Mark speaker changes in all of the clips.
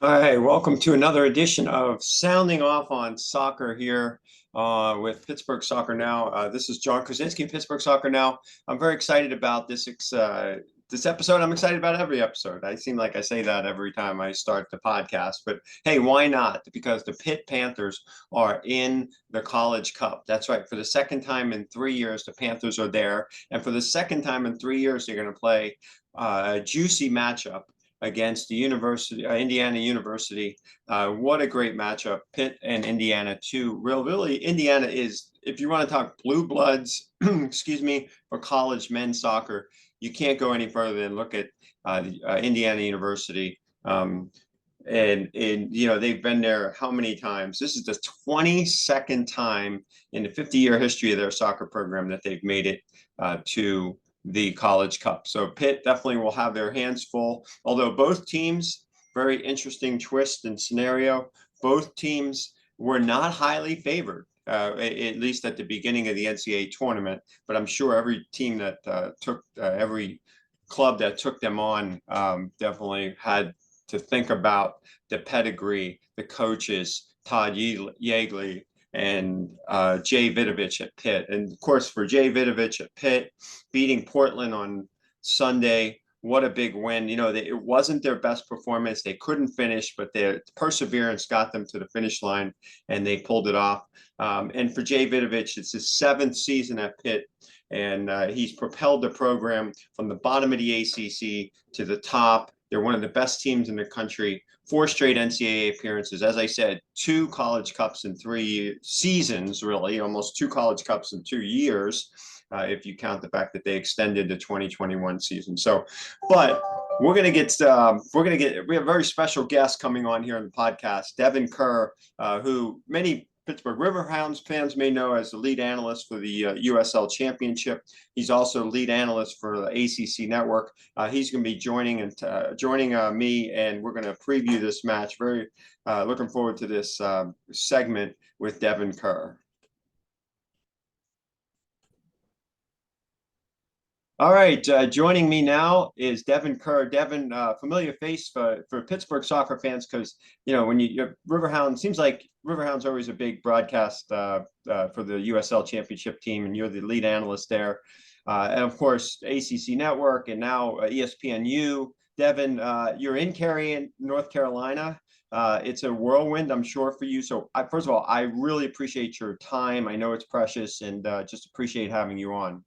Speaker 1: Hi, welcome to another edition of Sounding Off on Soccer here with Pittsburgh Soccer Now. This is John Krasinski, Pittsburgh Soccer Now. I'm very excited about this episode. I'm excited about every episode. I seem like I say that every time I start the podcast, but hey, why not? Because the Pitt Panthers are in the College Cup. That's right. For the second time in 3 years, the Panthers are there, and for the second time in 3 years, they're going to play a juicy matchup against the University, Indiana University. What a great matchup. Pitt and Indiana, too. Really, Indiana is, if you want to talk blue bloods, excuse me, for college men's soccer, you can't go any further than look at Indiana University. And they've been there how many times? This is the 22nd time in the 50-year history of their soccer program that they've made it to the College Cup. So Pitt definitely will have their hands full, although both teams, very interesting twist and scenario, both teams were not highly favored, at least at the beginning of the NCAA tournament. But I'm sure every team that every club that took them on definitely had to think about the pedigree, the coaches, Todd Yeagley, and Jay Vidovich at Pitt. And of course, for Jay Vidovich at Pitt, beating Portland on Sunday, what a big win. It wasn't their best performance. They couldn't finish, but their perseverance got them to the finish line, and they pulled it off. And for Jay Vidovich, it's his seventh season at Pitt, and he's propelled the program from the bottom of the ACC to the top. They're one of the best teams in the country. 4 straight NCAA appearances. As I said, 2 College Cups in 3 seasons, really, almost 2 College Cups in 2 years, if you count the fact that they extended the 2021 season. So, but we have a very special guest coming on here on the podcast, Devon Kerr, who many Pittsburgh Riverhounds fans may know as the lead analyst for the USL Championship. He's also lead analyst for the ACC Network. He's going to be joining me, and we're going to preview this match. Very looking forward to this segment with Devon Kerr. All right, joining me now is Devon Kerr. Devon, familiar face for Pittsburgh soccer fans, because when you're Riverhound, seems like Riverhound's always a big broadcast for the USL Championship team, and you're the lead analyst there, and of course ACC Network, and now ESPNU. Devon, you're in Cary, North Carolina. It's a whirlwind, I'm sure, for you. So, first of all, I really appreciate your time. I know it's precious, and just appreciate having you on.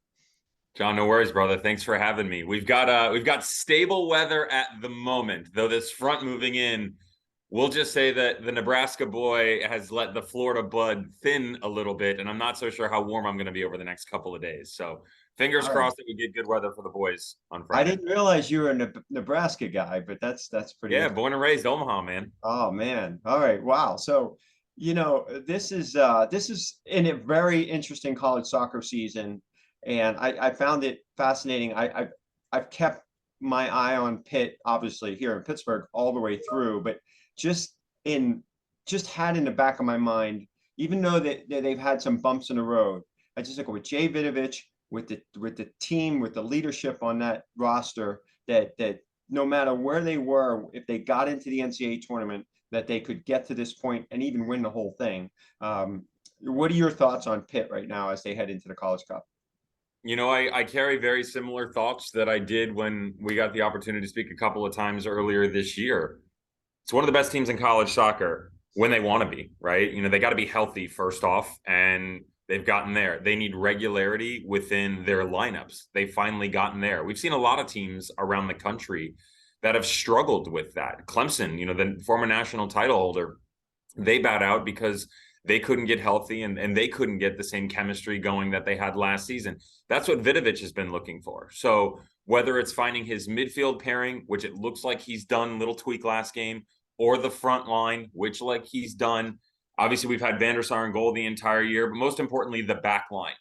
Speaker 2: John, no worries, brother. Thanks for having me. We've got stable weather at the moment, though this front moving in, we'll just say that the Nebraska boy has let the Florida blood thin a little bit, and I'm not so sure how warm I'm going to be over the next couple of days. So fingers crossed that we get good weather for the boys on Friday.
Speaker 1: I didn't realize you were a Nebraska guy, but that's pretty.
Speaker 2: Yeah, born and raised Omaha, man.
Speaker 1: Oh man. All right. Wow. So, this is in a very interesting college soccer season, and I found it fascinating. I've kept my eye on Pitt, obviously here in Pittsburgh, all the way through, but just in just had in the back of my mind, even though they've had some bumps in the road, I just think with Jay Vidovich, with the team, with the leadership on that roster, that no matter where they were, if they got into the NCAA tournament, that they could get to this point and even win the whole thing. What are your thoughts on Pitt right now as they head into the College Cup?
Speaker 2: I carry very similar thoughts that I did when we got the opportunity to speak a couple of times earlier this year. It's one of the best teams in college soccer when they want to be, right? They got to be healthy first off, and they've gotten there. They need regularity within their lineups. They've finally gotten there. We've seen a lot of teams around the country that have struggled with that. Clemson, the former national title holder, they bowed out because they couldn't get healthy and they couldn't get the same chemistry going that they had last season. That's what Vidovich has been looking for. So whether it's finding his midfield pairing, which it looks like he's done, little tweak last game, or the front line, which like he's done. Obviously, we've had Van der Sar in goal the entire year, but most importantly, the back line.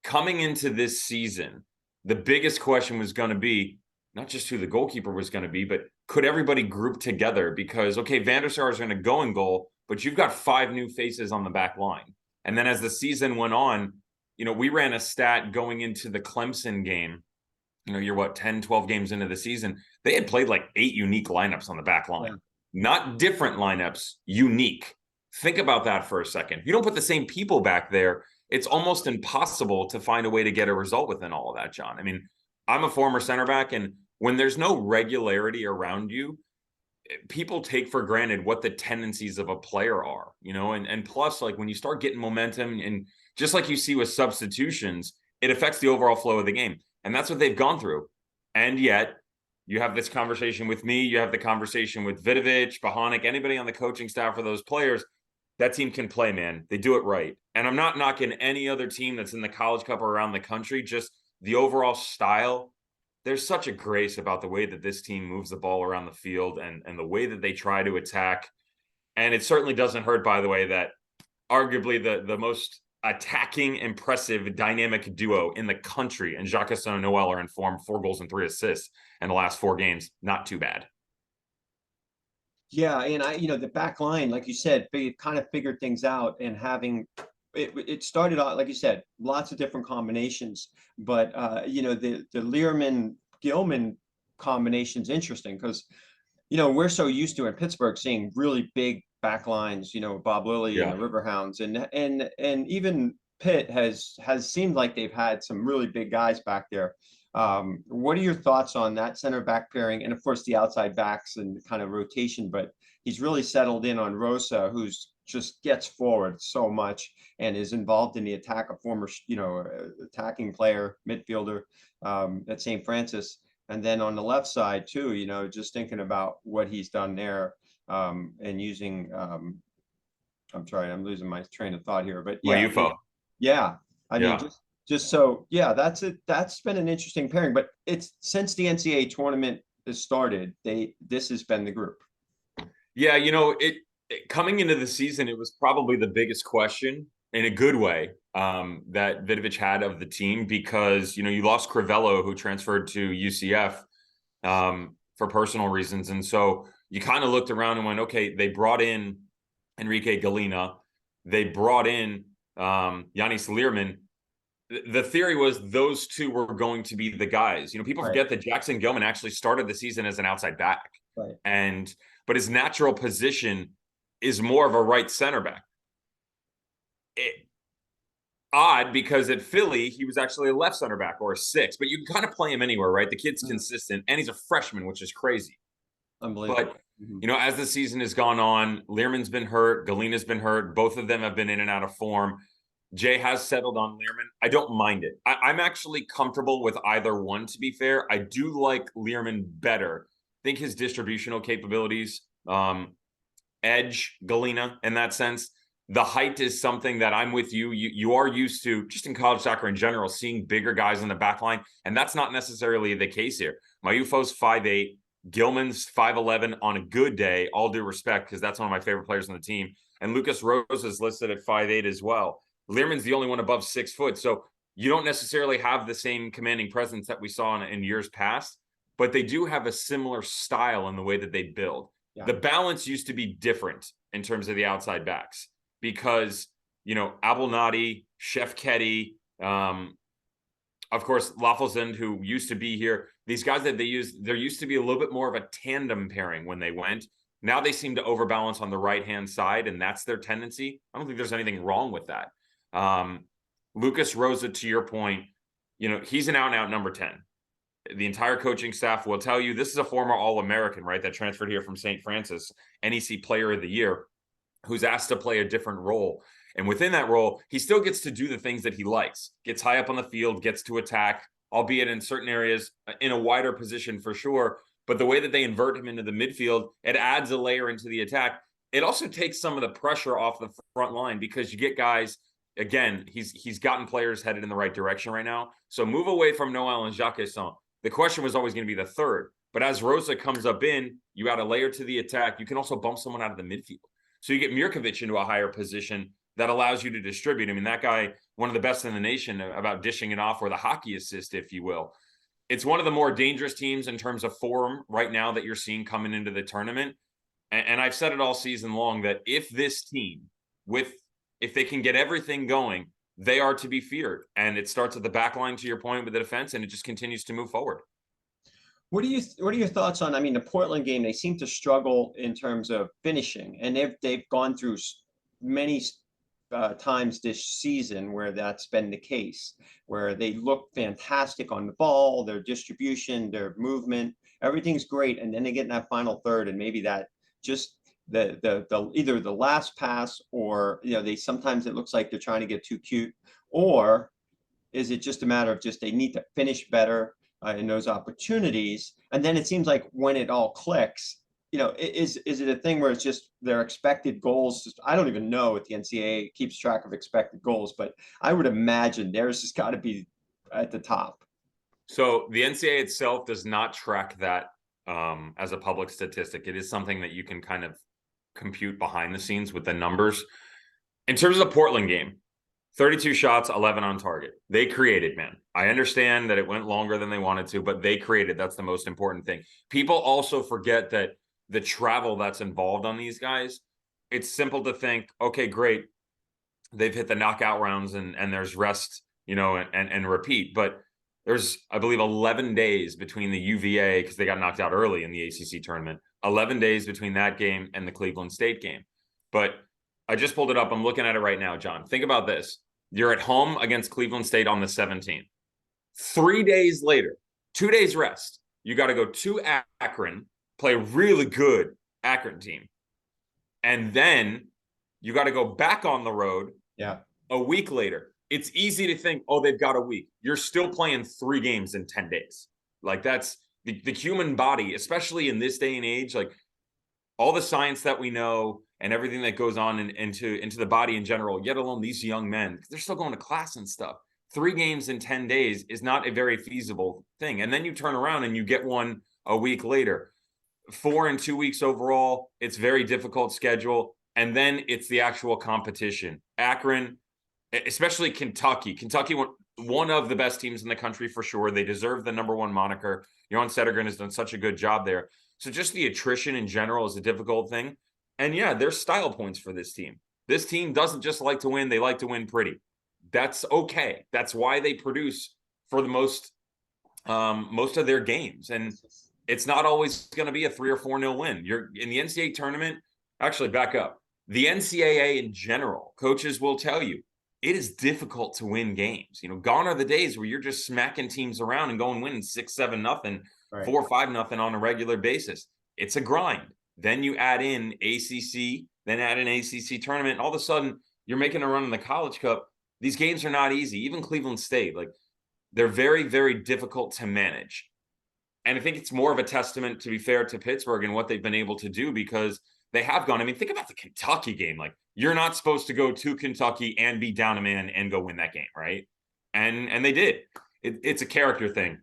Speaker 2: Coming into this season, the biggest question was going to be not just who the goalkeeper was going to be, but could everybody group together? Because, okay, Van der Sar is going to go in goal, but you've got 5 new faces on the back line. And then as the season went on, we ran a stat going into the Clemson game. You're 10, 12 games into the season. They had played like 8 unique lineups on the back line. not different lineups, unique. Think about that for a second. If you don't put the same people back there, it's almost impossible to find a way to get a result within all of that, John. I mean, I'm a former center back, and when there's no regularity around you, people take for granted what the tendencies of a player are, and plus, like, when you start getting momentum, and just like you see with substitutions, it affects the overall flow of the game. And that's what they've gone through. And yet you have this conversation with me, you have the conversation with Vidovic, Bohanic, anybody on the coaching staff for those players. That team can play, man. They do it right. And I'm not knocking any other team that's in the College Cup or around the country, just the overall style. There's such a grace about the way that this team moves the ball around the field and the way that they try to attack. And it certainly doesn't hurt, by the way, that arguably the most attacking, impressive, dynamic duo in the country and Jacques and Noel are in form, 4 goals and 3 assists in the last 4 games. Not too bad.
Speaker 1: Yeah, and the back line, like you said, they kind of figured things out, and having it started out, like you said, lots of different combinations, but the Learman-Gilman combination's interesting because we're so used to in Pittsburgh seeing really big back lines, Bob Lilly and the Riverhounds, and even Pitt has seemed like they've had some really big guys back there. What are your thoughts on that center back pairing, and of course the outside backs and kind of rotation? But he's really settled in on Rosa, who's just gets forward so much and is involved in the attack, a former attacking player, midfielder at St. Francis. And then on the left side too, just thinking about what he's done there, and using I'm sorry, I'm losing my train of thought here, but yeah, I mean, just so, yeah, that's it. That's been an interesting pairing, but it's since the NCAA tournament has started, this has been the group.
Speaker 2: Yeah, coming into the season, it was probably the biggest question in a good way that Vidovic had of the team, because you lost Crivello, who transferred to UCF for personal reasons, and so you kind of looked around and went, okay, they brought in Enrique Galina, they brought in Yanis Learman. The theory was those two were going to be the guys. People forget that Jackson Gilman actually started the season as an outside back, but his natural position is more of a right center back. Odd, because at Philly he was actually a left center back or a 6, but you can kind of play him anywhere, right? The kid's consistent, and he's a freshman, which is crazy.
Speaker 1: Unbelievable.
Speaker 2: But as the season has gone on, Learman's been hurt, Galina's been hurt. Both of them have been in and out of form. Jay has settled on Learman. I don't mind it. I'm actually comfortable with either one, to be fair. I do like Learman better. I think his distributional capabilities edge Galina in that sense. The height is something that I'm with you. You are used to, just in college soccer in general, seeing bigger guys in the back line, and that's not necessarily the case here. Mayufo's 5'8", Gilman's 5'11" on a good day, all due respect, because that's one of my favorite players on the team. And Lucas Rose is listed at 5'8" as well. Learman's the only one above 6 foot. So you don't necessarily have the same commanding presence that we saw in years past, but they do have a similar style in the way that they build. Yeah. The balance used to be different in terms of the outside backs because, Abelnati, Shefketi, of course, Laffelzend, who used to be here, these guys that they use, there used to be a little bit more of a tandem pairing when they went. Now they seem to overbalance on the right-hand side, and that's their tendency. I don't think there's anything wrong with that. Lucas Rosa, to your point, he's an out-and-out number 10. The entire coaching staff will tell you this is a former All-American, right, that transferred here from St. Francis, NEC Player of the Year, who's asked to play a different role. And within that role, he still gets to do the things that he likes, gets high up on the field, gets to attack, albeit in certain areas, in a wider position for sure. But the way that they invert him into the midfield, it adds a layer into the attack. It also takes some of the pressure off the front line because you get guys, again, he's gotten players headed in the right direction right now. So move away from Noel and Jacques. The question was always going to be the third. But as Rosa comes up in, you add a layer to the attack. You can also bump someone out of the midfield. So you get Mirkovic into a higher position that allows you to distribute. I mean, that guy, one of the best in the nation about dishing it off, or the hockey assist, if you will. It's one of the more dangerous teams in terms of form right now that you're seeing coming into the tournament. And I've said it all season long that if this team, if they can get everything going, they are to be feared. And it starts at the back line, to your point, with the defense, and it just continues to move forward.
Speaker 1: What are your thoughts on? I mean, the Portland game, they seem to struggle in terms of finishing, and they've gone through many times this season where that's been the case, where they look fantastic on the ball, their distribution, their movement, everything's great, and then they get in that final third, and maybe that just the either the last pass, or they sometimes it looks like they're trying to get too cute, or is it just a matter of just they need to finish better in those opportunities? And then it seems like when it all clicks, is it a thing where it's just their expected goals? I don't even know if the NCAA keeps track of expected goals, but I would imagine theirs has got to be at the top.
Speaker 2: So the NCAA itself does not track that as a public statistic. It is something that you can kind of compute behind the scenes with the numbers. In terms of the Portland game, 32 shots, 11 on target. They created, man. I understand that it went longer than they wanted to, but they created. That's the most important thing. People also forget that the travel that's involved on these guys, it's simple to think, okay, great. They've hit the knockout rounds and there's rest, and repeat. But there's, I believe, 11 days between the UVA, because they got knocked out early in the ACC tournament, 11 days between that game and the Cleveland State game. But I just pulled it up. I'm looking at it right now, John. Think about this. You're at home against Cleveland State on the 17th. 3 days later, 2 days rest. You got to go to Akron, play a really good Akron team. And then you got to go back on the road a week later. It's easy to think, oh, they've got a week. You're still playing 3 games in 10 days. Like, that's the human body, especially in this day and age, like all the science that we know and everything that goes on into the body in general, yet alone these young men, because they're still going to class and stuff. 3 games in 10 days is not a very feasible thing. And then you turn around and you get one a week later. 4 in 2 weeks overall. It's very difficult schedule. And then it's the actual competition. Akron, especially Kentucky. Kentucky, one of the best teams in the country for sure. They deserve the #1 moniker. Johan Sedergren has done such a good job there. So just the attrition in general is a difficult thing. And yeah, there's style points for this team. This team doesn't just like to win. They like to win pretty. That's okay. That's why they produce for the most of their games. And it's not always going to be a 3 or 4-0 win. You're in the NCAA tournament. Actually, back up. The NCAA in general, coaches will tell you, it is difficult to win games. Gone are the days where you're just smacking teams around and going winning 6-7-0,
Speaker 1: Right.
Speaker 2: 4-5-0 on a regular basis. It's a grind. Then you add in ACC, then add an ACC tournament. And all of a sudden, you're making a run in the College Cup. These games are not easy. Even Cleveland State, they're very, very difficult to manage. And I think it's more of a testament, to be fair, to Pittsburgh and what they've been able to do, because they have gone. I mean, think about the Kentucky game. You're not supposed to go to Kentucky and be down a man and go win that game, right? And they did. It's a character thing.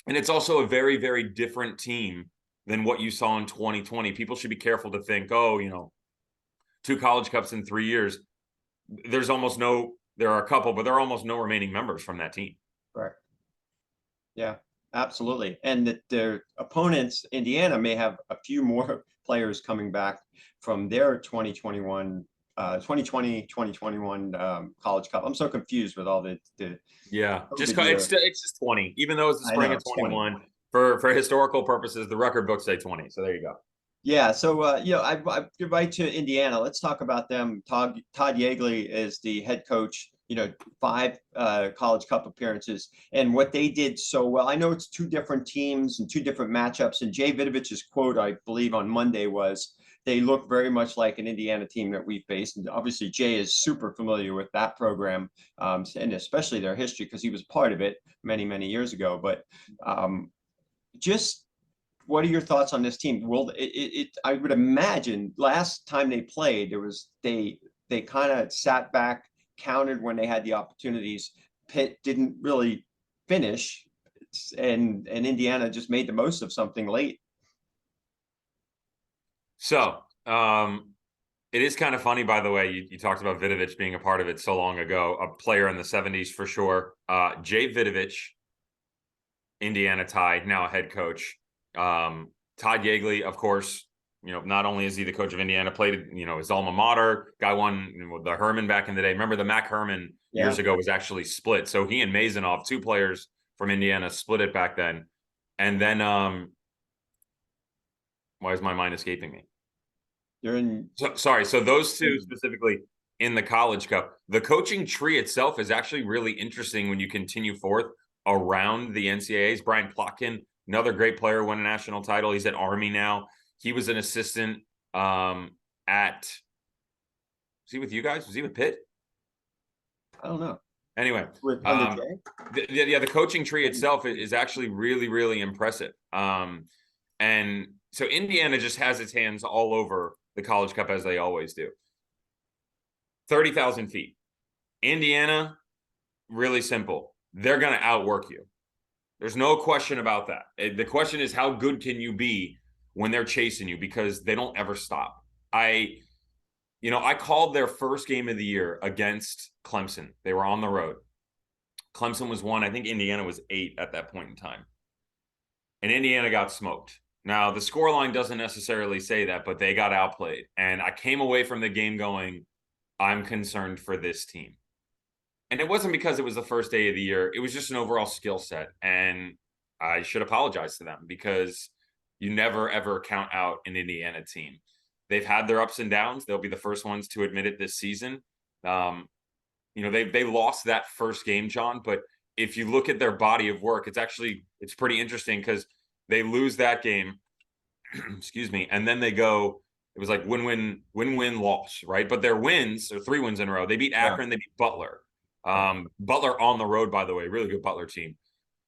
Speaker 2: And it's also a very, very different team than what you saw in 2020. People should be careful to think, 2 College Cups in 3 years. There are a couple, but there are almost no remaining members from that team.
Speaker 1: Correct. Yeah, absolutely. And their opponents, Indiana, may have a few more players coming back from their 2020, 2021 College Cup. I'm so confused with all the
Speaker 2: it's just 20, even though it's the spring of 21. For historical purposes, the record books say 20. So there you go.
Speaker 1: Yeah. So, I get right to Indiana. Let's talk about them. Todd Yeagley is the head coach, 5 College Cup appearances, and what they did so well. I know it's 2 different teams and 2 different matchups. And Jay Vidovich's quote, I believe on Monday, was they look very much like an Indiana team that we faced. And obviously Jay is super familiar with that program, and especially their history, because he was part of it many, many years ago. But just what are your thoughts on this team? Well, I would imagine last time they played, they kind of sat back, countered when they had the opportunities. Pitt didn't really finish, and Indiana just made the most of something late.
Speaker 2: So it is kind of funny, by the way, you talked about Vidovich being a part of it so long ago, a player in the 70s for sure. Jay Vidovich, Indiana Tide, now a head coach. Todd Yeagley, of course, not only is he the coach of Indiana, played, his alma mater, guy won the Herman back in the day. Remember the Mac Herman years ago was actually split. So he and Mazanov, 2 players from Indiana, split it back then. And then why is my mind escaping me?
Speaker 1: You're in.
Speaker 2: Sorry. So those two specifically in the College Cup. The coaching tree itself is actually really interesting when you continue forth around the NCAAs. Brian Plotkin, another great player, won a national title. He's at Army now. He was an assistant at. Was he with you guys? Was he with Pitt?
Speaker 1: I don't know.
Speaker 2: Anyway,
Speaker 1: With
Speaker 2: the coaching tree itself is actually really, really impressive. And so Indiana just has its hands all over the College Cup, as they always do. 30,000 feet. Indiana, really simple. They're going to outwork you. There's no question about that. The question is, how good can you be when they're chasing you? Because they don't ever stop. I called their first game of the year against Clemson. They were on the road. Clemson was 1. I think Indiana was 8 at that point in time. And Indiana got smoked. Now, the scoreline doesn't necessarily say that, but they got outplayed. And I came away from the game going, I'm concerned for this team. And it wasn't because it was the first day of the year. It was just an overall skill set. And I should apologize to them because you never, ever count out an Indiana team. They've had their ups and downs. They'll be the first ones to admit it this season. They lost that first game, John. But if you look at their body of work, it's pretty interesting because they lose that game, excuse me, and then they go. It was like win, loss, right? But their wins are 3 wins in a row. They beat Akron, They beat Butler. Butler on the road, by the way, really good Butler team.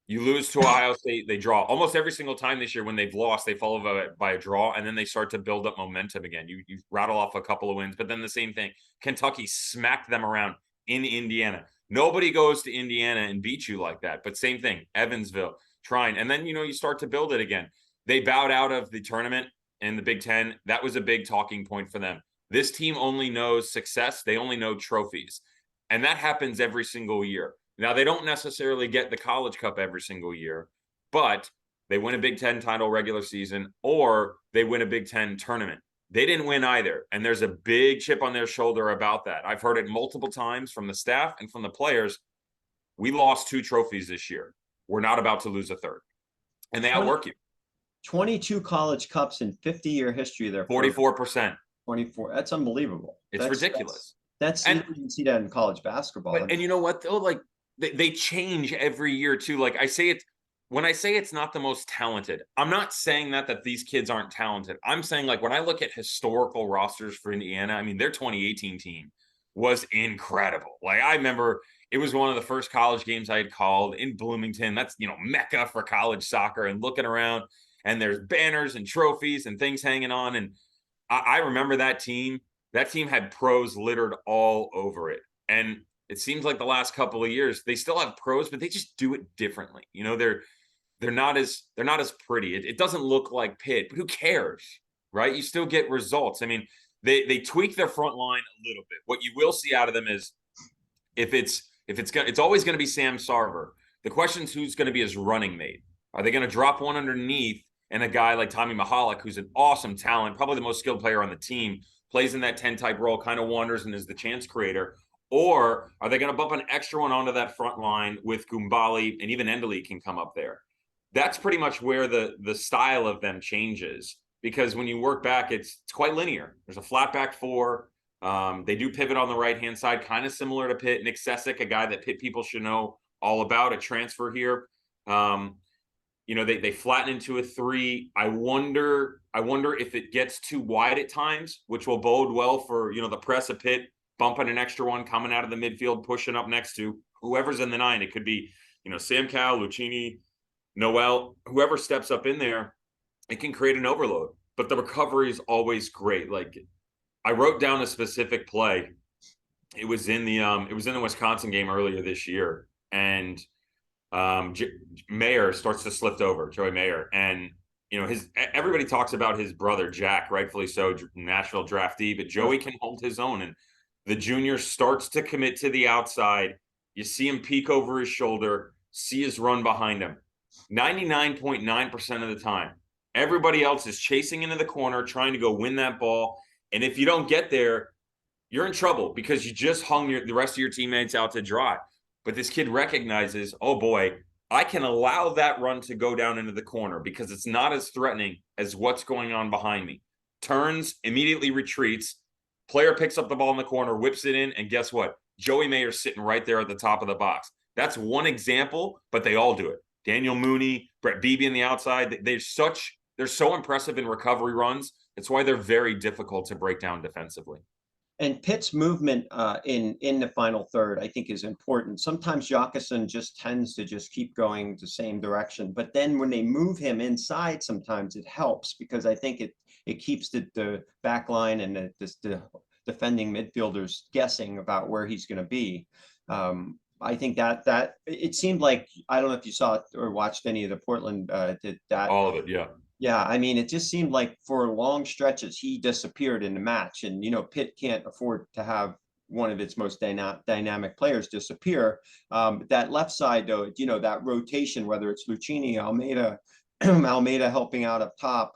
Speaker 2: You lose to Ohio State, they draw. Almost every single time this year when they've lost, they follow by a draw, and then they start to build up momentum again. You rattle off a couple of wins, but then the same thing. Kentucky smacked them around in Indiana. Nobody goes to Indiana and beats you like that, but same thing. Evansville, trying. And then, you start to build it again. They bowed out of the tournament in the Big Ten. That was a big talking point for them. This team only knows success. They only know trophies. And that happens every single year. Now, they don't necessarily get the College Cup every single year, but they win a Big Ten title regular season or they win a Big Ten tournament. They didn't win either, and there's a big chip on their shoulder about that. I've heard it multiple times from the staff and from the players. We lost 2 trophies this year. We're not about to lose a third, and they outwork you.
Speaker 1: 22 College Cups in 50-year history. They're
Speaker 2: 44%.
Speaker 1: 24. That's unbelievable.
Speaker 2: It's ridiculous.
Speaker 1: That's you can see that in college basketball.
Speaker 2: And you know what, though? Like, they change every year too. Like when I say it's not the most talented, I'm not saying that these kids aren't talented. I'm saying, like, when I look at historical rosters for Indiana, I mean, their 2018 team was incredible. Like, I remember it was one of the first college games I had called in Bloomington. That's, Mecca for college soccer, and looking around and there's banners and trophies and things hanging on. And I remember that team. That team had pros littered all over it. And it seems like the last couple of years, they still have pros, but they just do it differently. They're not as pretty. It doesn't look like Pitt, but who cares, right? You still get results. I mean, they tweak their front line a little bit. What you will see out of them is it's always going to be Sam Sarver. The question is, who's going to be his running mate? Are they going to drop one underneath and a guy like Tommy Mahalik, who's an awesome talent, probably the most skilled player on the team, plays in that 10 type role, kind of wanders and is the chance creator? Or are they going to bump an extra one onto that front line with Gumbali, and even Endley can come up there? That's pretty much where the style of them changes, because when you work back, it's quite linear. There's a flat back 4. They do pivot on the right-hand side, kind of similar to Pitt. Nick Sessick, a guy that Pitt people should know all about, a transfer here. They flatten into a 3. I wonder if it gets too wide at times, which will bode well for, the press of Pitt, bumping an extra one, coming out of the midfield, pushing up next to whoever's in the 9. It could be, Sam Cowell, Lucchini, Noel, whoever steps up in there, it can create an overload. But the recovery is always great. Like, I wrote down a specific play. It was in the Wisconsin game earlier this year, and Mayer starts to slip over, Joey Mayer, and everybody talks about his brother Jack, rightfully so, Nashville draftee, but Joey can hold his own, and the junior starts to commit to the outside. You see him peek over his shoulder, see his run behind him. 99.9% of the time, everybody else is chasing into the corner, trying to go win that ball. And if you don't get there, you're in trouble because you just hung the rest of your teammates out to dry. But this kid recognizes, oh boy, I can allow that run to go down into the corner because it's not as threatening as what's going on behind me. Turns, immediately retreats. Player picks up the ball in the corner, whips it in, and guess what? Joey Mayer's sitting right there at the top of the box. That's one example, but they all do it. Daniel Mooney, Brett Beebe on the outside. They're so impressive in recovery runs. It's why they're very difficult to break down defensively.
Speaker 1: And Pitt's movement in the final third, I think, is important. Sometimes Jockerson just tends to just keep going the same direction, but then when they move him inside, sometimes it helps because I think it keeps the back line and the defending midfielders guessing about where he's going to be. I think that it seemed like, I don't know if you saw it or watched any of the Portland did that.
Speaker 2: All of it, yeah.
Speaker 1: Yeah, I mean, it just seemed like for long stretches he disappeared in the match, and Pitt can't afford to have one of its most dynamic players disappear. That left side, though, that rotation, whether it's Lucchini, Almeida, Almeida helping out up top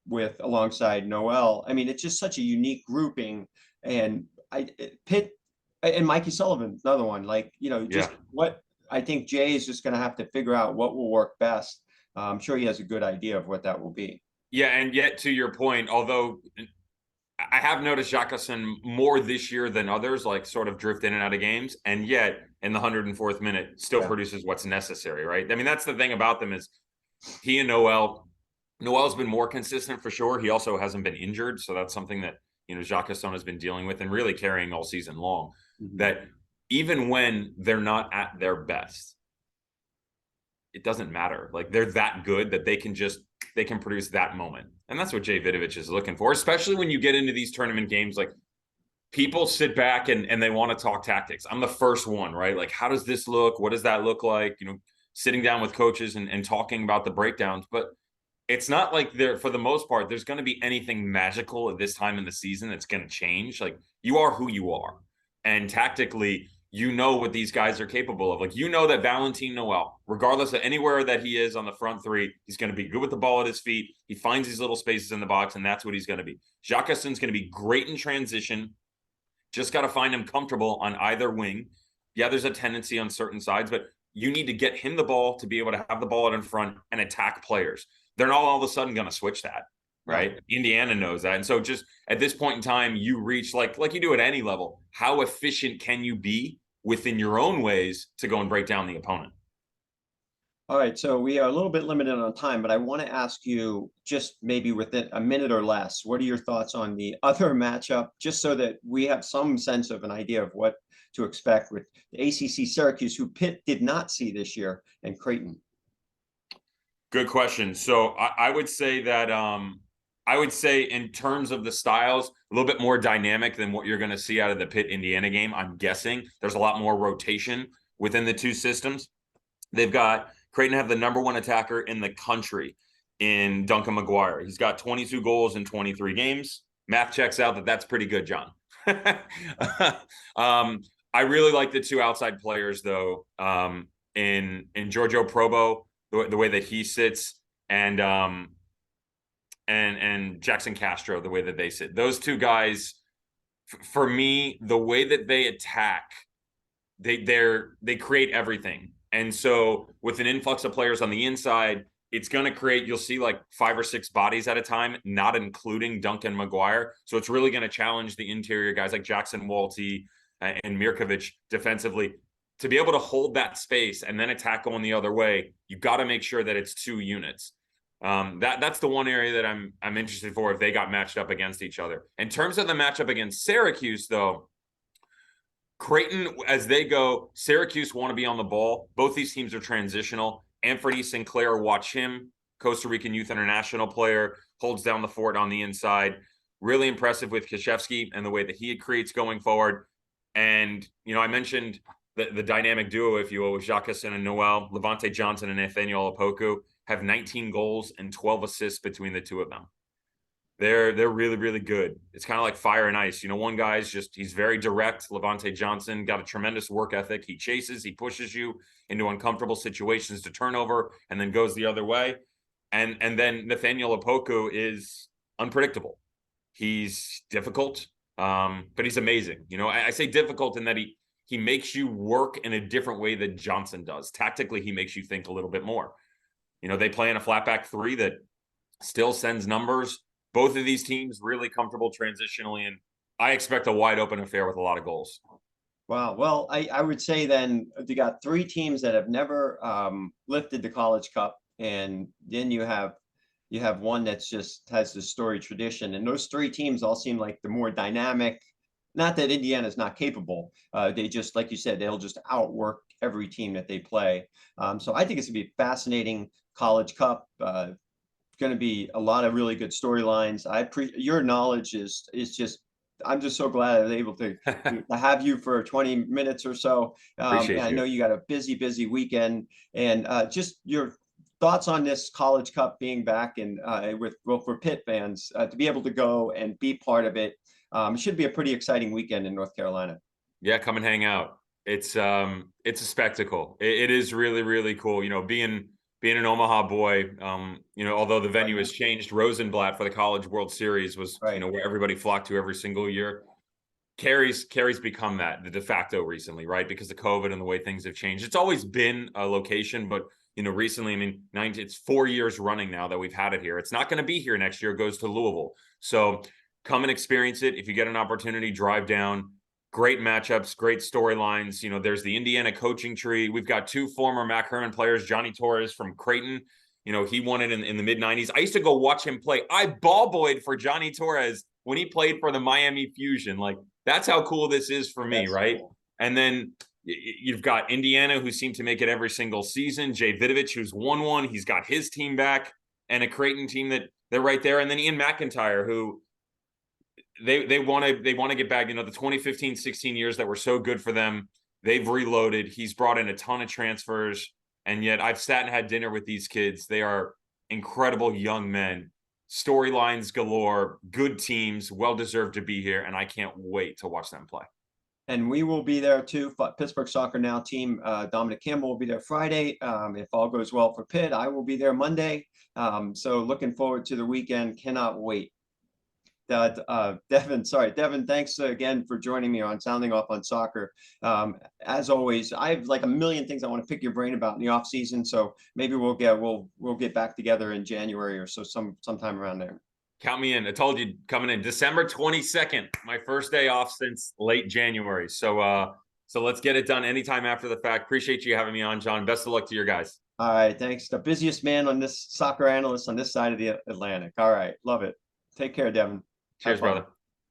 Speaker 1: with alongside Noel. I mean, it's just such a unique grouping, and Pitt and Mikey Sullivan, another one. Just what I think Jay is just going to have to figure out what will work best. I'm sure he has a good idea of what that will be.
Speaker 2: Yeah, and yet to your point, although I have noticed Jockerson more this year than others, like sort of drift in and out of games, and yet in the 104th minute still produces what's necessary, right? I mean, that's the thing about them is he and Noel's been more consistent for sure. He also hasn't been injured, so that's something that Jockerson has been dealing with and really carrying all season long. Mm-hmm. That even when they're not at their best, it doesn't matter. Like they're that good that they can produce that moment. And that's what Jay Vidovich is looking for, especially when you get into these tournament games. Like people sit back and they want to talk tactics. I'm the first one, right? Like, how does this look? What does that look like? Sitting down with coaches and talking about the breakdowns. But it's not like for the most part, there's going to be anything magical at this time in the season that's going to change. Like you are who you are. And tactically, what these guys are capable of. Like, that Valentin Noel, regardless of anywhere that he is on the front three, he's going to be good with the ball at his feet. He finds these little spaces in the box, and that's what he's going to be. Jockerson's going to be great in transition. Just got to find him comfortable on either wing. Yeah, there's a tendency on certain sides, but you need to get him the ball to be able to have the ball out in front and attack players. They're not all of a sudden going to switch that. Right. Indiana knows that. And so just at this point in time, you reach like you do at any level, how efficient can you be within your own ways to go and break down the opponent?
Speaker 1: All right. So we are a little bit limited on time, but I want to ask you just maybe within a minute or less, what are your thoughts on the other matchup, just so that we have some sense of an idea of what to expect with the ACC Syracuse, who Pitt did not see this year, and Creighton?
Speaker 2: Good question. So I would say that in terms of the styles, a little bit more dynamic than what you're going to see out of the Pitt Indiana game. I'm guessing there's a lot more rotation within the two systems. They've got Creighton have the number one attacker in the country in Duncan McGuire. He's got 22 goals in 23 games. Math checks out that's pretty good, John. I really like the two outside players though. In Giorgio Probo, the way that he sits, and Jackson Castro, the way that they sit. Those two guys, for me, the way that they attack, they create everything. And so with an influx of players on the inside, it's going to create, you'll see like 5 or 6 bodies at a time, not including Duncan McGuire. So it's really going to challenge the interior guys like Jackson Walty and Mirkovic defensively to be able to hold that space and then attack going the other way. You got to make sure that it's 2 units. That's the one area that I'm interested for if they got matched up against each other. In terms of the matchup against Syracuse, though, Creighton, as they go, Syracuse want to be on the ball. Both these teams are transitional. Anthony Sinclair, watch him, Costa Rican Youth International player, holds down the fort on the inside. Really impressive with Krzyzewski and the way that he creates going forward. And, I mentioned the dynamic duo, if you will, with Jockerson and Noel. Levante Johnson and Nathaniel Opoku have 19 goals and 12 assists between the two of them. They're really, really good. It's kind of like fire and ice. One guy's he's very direct. Levante Johnson got a tremendous work ethic. He chases, he pushes you into uncomfortable situations to turnover and then goes the other way. And then Nathaniel Opoku is Unpredictable. He's difficult, but he's amazing. I say difficult in that he makes you work in a different way than Johnson does. Tactically, he makes you think a little bit more. They play in a flat back three that still sends numbers. Both of these teams really comfortable transitionally, and I expect a wide open affair with a lot of goals.
Speaker 1: Wow. Well, I would say then you got three teams that have never lifted the College Cup, and then you have one that's just has this storied tradition, and those three teams all seem like the more dynamic. Not that Indiana's not capable. They just, like you said, they'll just outwork every team that they play. So I think it's gonna be a fascinating College Cup. Going to be a lot of really good storylines. Your knowledge is just. I'm just so glad I was able to have you for 20 minutes or so.
Speaker 2: Appreciate
Speaker 1: I know you got a busy weekend, and just your thoughts on this College Cup being back, and for Pitt fans to be able to go and be part of it. It should be a pretty exciting weekend in North Carolina.
Speaker 2: Yeah, come and hang out. It's a spectacle. It is really, really cool. Being an Omaha boy, although the venue has changed, Rosenblatt for the College World Series was,
Speaker 1: right,
Speaker 2: where everybody flocked to every single year. Kerry's become that, the de facto recently, right? Because of COVID and the way things have changed. It's always been a location, but, recently, it's 4 years running now that we've had it here. It's not going to be here next year. It goes to Louisville. So come and experience it. If you get an opportunity, drive down. Great matchups, great storylines. There's the Indiana coaching tree. We've got two former Mac Herman players, Johnny Torres from Creighton. He won it in the mid-90s. I used to go watch him play. I ball boyed for Johnny Torres when he played for the Miami Fusion. Like, that's how cool this is for me, right? Cool. And then you've got Indiana, who seem to make it every single season. Jay Vidovich, who's won one. He's got his team back, and a Creighton team that they're right there. And then Ian McIntyre, who they want to get back. The 2015-16 years that were so good for them. They've reloaded. He's brought in a ton of transfers, and yet I've sat and had dinner with these kids. They are incredible young men, storylines galore, good teams, well deserved to be here, and I can't wait to watch them play.
Speaker 1: And we will be there too. Pittsburgh Soccer Now team, Dominic Campbell will be there Friday. If all goes well for Pitt, I will be there Monday. So looking forward to the weekend. Cannot wait. Devon, thanks again for joining me on Sounding Off on Soccer. As always, I have like a million things I want to pick your brain about in the off season. So maybe we'll get back together in January or so, sometime around there.
Speaker 2: Count me in. I told you, coming in December 22nd, my first day off since late January. So let's get it done anytime after the fact. Appreciate you having me on, John. Best of luck to your guys.
Speaker 1: All right, thanks. The busiest man on this soccer analyst on this side of the Atlantic. All right, love it. Take care, Devon.
Speaker 2: Cheers, brother.